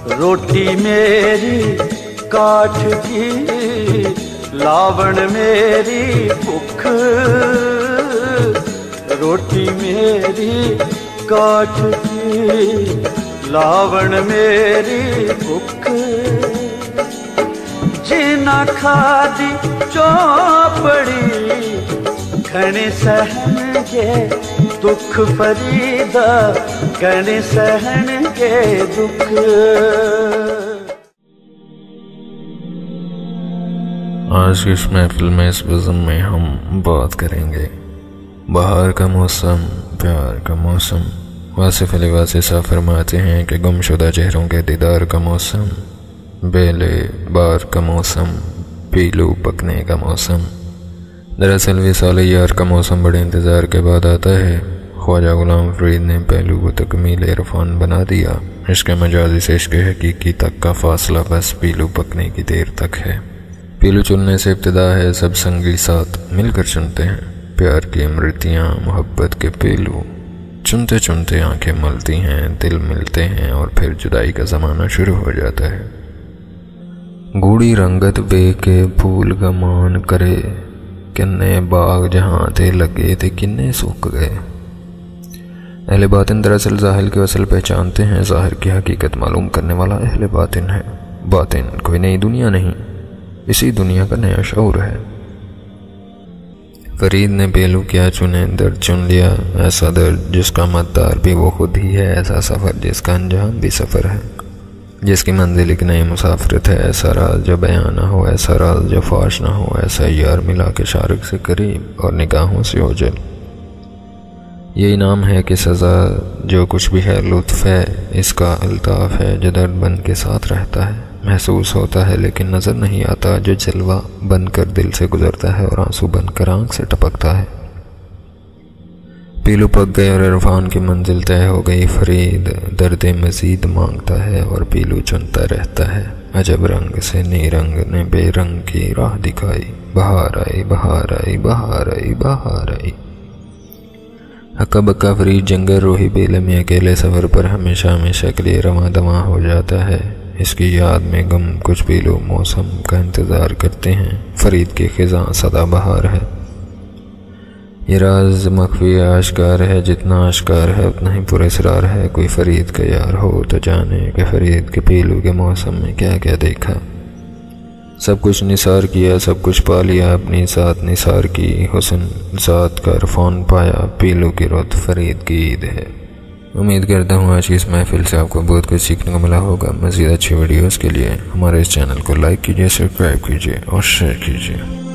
रोटी मेरी काठ की, लावण मेरी भुख। रोटी मेरी काठ की, लावण मेरी भुख। जिना खादी चौपड़ी, घने सहन के दुख फरीदा, घने सहन के दुख। आज की इस महफिल में, इस बज़म में हम बात करेंगे बहार का मौसम, प्यार का मौसम। वासिफ अली वासी साहब फरमाते हैं कि गुमशुदा चेहरों के दीदार का मौसम, बेले बार का मौसम, पीलू पकने का मौसम। दरअसल विसाल यार का मौसम बड़े इंतज़ार के बाद आता है। ख्वाजा गुलाम फरीद ने पहलू को तकमील इरफान बना दिया। इश्क मजाजी से इश्क हकीकी तक का फासला बस पीलू पकने की देर तक है। पीलू चुनने से इब्तिदा है, सब संगी साथ मिलकर चुनते हैं। प्यार की अमृतियाँ, मोहब्बत के पीलू, चुनते चुनते आंखें मलती हैं, दिल मिलते हैं और फिर जुदाई का ज़माना शुरू हो जाता है। गूढ़ी रंगत बे के फूल गमान करे, किन्ने बाग जहाँ थे लगे थे किन्ने सूख गए। अहले बातिन दरअसल ज़ाहिर की असल पहचानते हैं, ज़ाहिर की हकीकत मालूम करने वाला अहले बातिन है। बातिन कोई नई दुनिया नहीं, इसी दुनिया का नया शऊर है। फरीद ने पहलू क्या चुने, दर्द चुन लिया, ऐसा दर्द जिसका मद्दार भी वो खुद ही है, ऐसा सफ़र जिसका अंजाम भी सफ़र है, जिसकी मंजिल एक नई मुसाफरत है। ऐसा राज जो बयान ना हो, ऐसा राज जो फाश ना हो, ऐसा यार मिला के शारक से करीब और निगाहों से ओझल। यही नाम है कि सज़ा, जो कुछ भी है लुत्फ़ है, इसका अल्ताफ़ है जो दर्द बन के साथ रहता है, महसूस होता है लेकिन नज़र नहीं आता, जो जलवा बनकर दिल से गुजरता है और आंसू बनकर आँख से टपकता है। पीलू पक गए और इरफान की मंजिल तय हो गई। फरीद दर्द मज़ीद मांगता है और पीलू चुनता रहता है। अजब रंग से नीरंग ने बेरंग की राह दिखाई, बहार आई बहार आई बहार आई बहार आई। हक्का बक्का फरीद जंगल रोही बेले में अकेले सफ़र पर हमेशा हमेशा के लिए रवां दवां हो जाता है। इसकी याद में गम कुछ पीलू मौसम का इंतज़ार करते हैं। फरीद की ख़िज़ां सदा बहार है। ये राज मख्फी आश्कार है, जितना आश्कार है उतना ही पुरस्कार है। कोई फरीद का यार हो तो जाने कि फरीद के पीलू के मौसम में क्या क्या देखा। सब कुछ निसार किया, सब कुछ पा लिया, अपनी साथ निसार की, हुस्न ज़ात का इरफान पाया, पीलू की रुत फरीद की ईद है। उम्मीद करता हूँ आज की इस महफिल से आपको बहुत कुछ सीखने को मिला होगा। मज़ीद अच्छी वीडियोज़ के लिए हमारे इस चैनल को लाइक कीजिए, सब्सक्राइब कीजिए और शेयर कीजिए।